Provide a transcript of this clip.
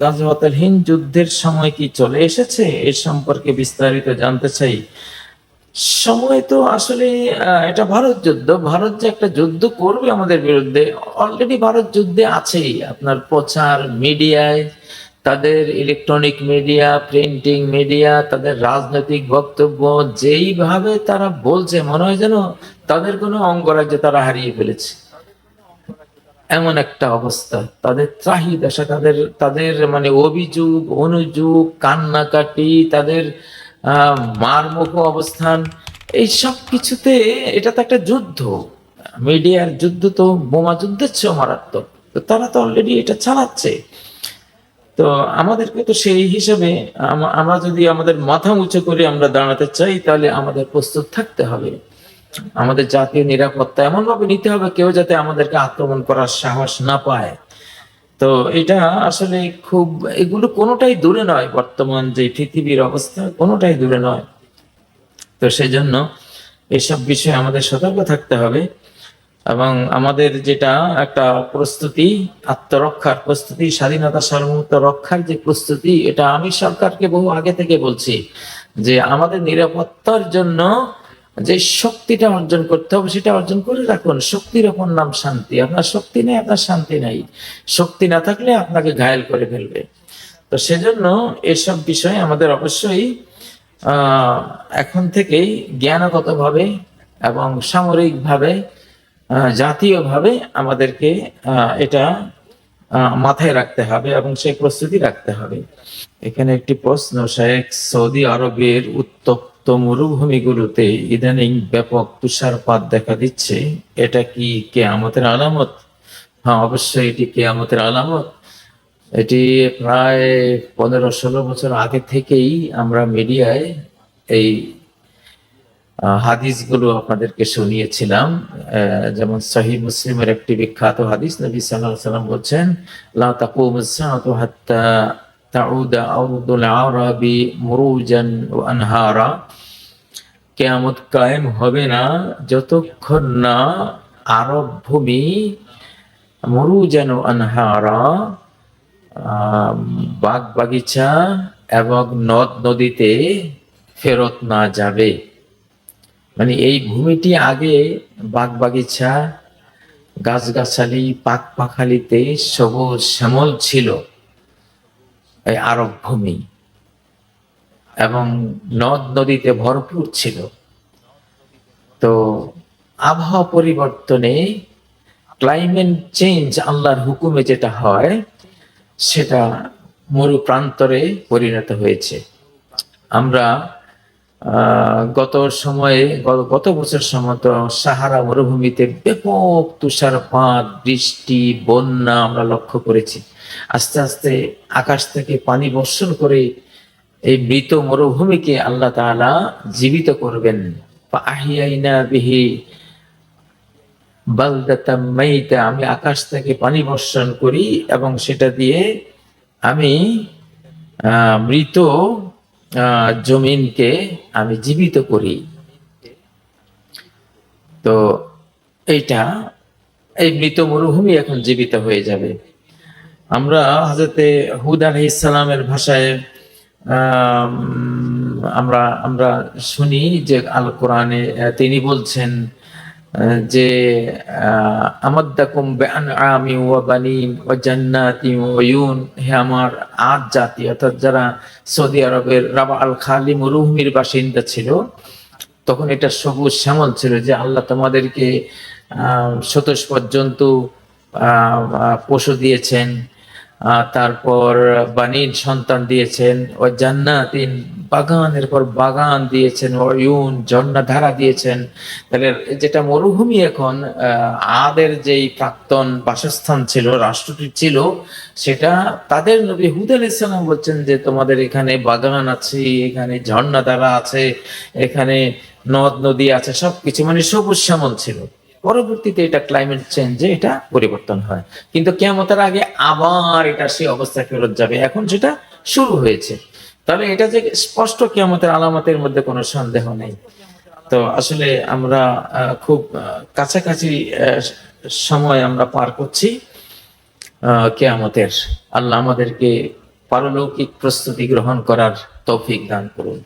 গাজওয়াতুল হিন্দ যুদ্ধের সময় কি চলে এসেছে এ সম্পর্কে বিস্তারিত জানতে চাই। সময় তো আসলে এটা ভারত যুদ্ধ, ভারত যে একটা যুদ্ধ করবে আমাদের বিরুদ্ধে, অলরেডি ভারত যুদ্ধে আছেই। আপনার প্রচার মিডিয়ায়, তাদের ইলেকট্রনিক মিডিয়া, প্রিন্টিং মিডিয়া, তাদের রাজনৈতিক বক্তব্য যেইভাবে তারা বলছে, মনে হয় যেন তাদের কোনো অঙ্গরাজ্য তারা হারিয়ে ফেলেছে, এমন একটা অবস্থা। তাদের ত্রাহি দশা, তাদের তাদের মানে অভিযোগ অনুযোগ, কান্নাকাটি, তাদের মারমুখ অবস্থান, এই সব কিছুতে এটা তো একটা যুদ্ধ। মিডিয়ার যুদ্ধ তো বোমা যুদ্ধের চেয়েও মারাত্মক। তো তারা তো অলরেডি এটা চালাচ্ছে। তো আমাদেরকে তো সেই হিসেবে আমরা যদি আমাদের মাথা উঁচু করে আমরা দাঁড়াতে চাই, তাহলে আমাদের প্রস্তুত থাকতে হবে। আমাদের জাতীয় নিরাপত্তা এমন ভাবে নিতে হবে, কেউ যাতে আমাদেরকে আক্রমণ করার সাহস না পায়। তো এটা আসলে খুব, এগুলো কোনোটাই দূরে নয়, বর্তমান যে পৃথিবীর অবস্থা কোনোটাই দূরে নয়। তো সেই জন্য এসব বিষয়ে আমাদের সতর্ক থাকতে হবে। এবং আমাদের যেটা একটা প্রস্তুতি, আত্মরক্ষার প্রস্তুতি, স্বাধীনতা সার্বভৌমত্ব রক্ষার যে প্রস্তুতি, এটা আমি সরকারকে বহু আগে থেকে বলছি যে আমাদের নিরাপত্তার জন্য যে শক্তিটা অর্জন করতে হবে সেটা অর্জন করে রাখুন। শক্তির অপর নাম শান্তি। আপনার শক্তি নেই, আপনার শান্তি নাই। শক্তি না থাকলে আপনাকে ঘায়েল করে ফেলবে। তো সেজন্য এসব বিষয়ে আমাদের অবশ্যই এখন থেকেই জ্ঞানগতভাবে এবং সামরিকভাবে, জাতীয়ভাবে আমাদেরকে এটা মাথায় রাখতে হবে এবং সেই প্রস্তুতি রাখতে হবে। এখানে একটি প্রশ্ন, শেখ, সৌদি আরবের উত্তপ্ত মরুভূমিগুলোতে ইদানিং ব্যাপক তুষারপাত দেখা দিচ্ছে, এটা কি কিয়ামতের আলামত? হ্যাঁ, অবশ্যই এটি কিয়ামতের আলামত। এটি প্রায় 15-16 বছর আগে থেকেই আমরা মিডিয়ায় এই হাদিসগুলো আপনাদেরকে শুনিয়েছিলাম। যেমন সহিহ মুসলিমের একটি বিখ্যাত হাদিস, নবী সাল্লাল্লাহু আলাইহি ওয়াসাল্লাম বলছেন, লা তাকুমুস সাআতু হাত্তা তাউদা আরদুল আরাবি মুরুজান ওয়া আনহারা। কিয়ামত কায়েম হবে না যতক্ষণ না আরব ভূমি মুরুজান ওয়া আনহারা, বাগ বাগিচা এবং নদ নদীতে ফেরত না যাবে। মানে এই ভূমিটি আগে বাগ বাগিচা, গাছগাছালি, পাক পাখালিতে সবুজ শ্যামল ছিল, এই আরব ভূমি, এবং নদ নদীতে ভরপুর ছিল। তো আবহাওয়া পরিবর্তনে, ক্লাইমেট চেঞ্জ, আল্লাহর হুকুমে যেটা হয় সেটা মরু প্রান্তরে পরিণত হয়েছে। আমরা গত সময়ে, গত বছর সময় তো সাহারা মরুভূমিতে ব্যাপক তুষারপাত, বৃষ্টি, বন্যা আমরা লক্ষ্য করেছি। আস্তে আস্তে আকাশ থেকে পানি বর্ষণ করে এই মৃত মরুভূমিকে আল্লাহ তাআলা জীবিত করবেন। ফাআহিয়াইনা বিহি বালদাতাম মাইতা, আমি আকাশ থেকে পানি বর্ষণ করি এবং সেটা দিয়ে আমি মৃত জমিনকে আমি জীবিত করি। তো এইটা, এই মৃত মরুভূমি এখন জীবিত হয়ে যাবে। আমরা হযরতে হুদ আলাইহিস সালামের ভাষায় আমরা আমরা শুনি যে আল কোরআনে তিনি বলছেন যে আমাদ্দাকুম বিআনআমি ওয়া বানিন ওয়া জান্নাতিন ওয়া উয়ুন, হে আমার আদ জাতি, অর্থাৎ যারা সৌদি আরবের রাবা আল খালি মরুভূমির বাসিন্দা ছিল, তখন এটা সবুজ শ্যামল ছিল, যে আল্লাহ তোমাদেরকে চতুষ্পদ জন্তু, পশু দিয়েছেন, তারপর বানিন সন্তান দিয়েছেন, ও জান্নাতিন বাগানের পর বাগান দিয়েছেন, ওয়ুন ঝর্ণা ধারা দিয়েছেন। তাহলে যেটা মরুভূমি এখন আদের যেই প্রাক্তন বাসস্থান ছিল, রাষ্ট্রটি ছিল, সেটা তাদের নবী হুদ আলাইহিস সালাম বলছেন যে তোমাদের এখানে বাগান আছে, এখানে ঝর্ণা ধারা আছে, এখানে নদ নদী আছে, সবকিছু মানে সবুজ শ্যামল ছিল। পরবর্তীতে এটা ক্লাইমেট চেঞ্জে এটা পরিবর্তন হয়, কিন্তু কিয়ামতের আগে আবার এটা সেই অবস্থায় ফেরত যাবে। এখন সেটা শুরু হয়েছে। তাহলে এটা যে স্পষ্ট কিয়ামতের আলামতের মধ্যে কোনো সন্দেহ নেই। তো আসলে আমরা খুব কাছাকাছি সময় আমরা পার করছি কিয়ামতের। আল্লাহ আমাদেরকে পারলৌকিক প্রস্তুতি গ্রহণ করার তৌফিক দান করুন।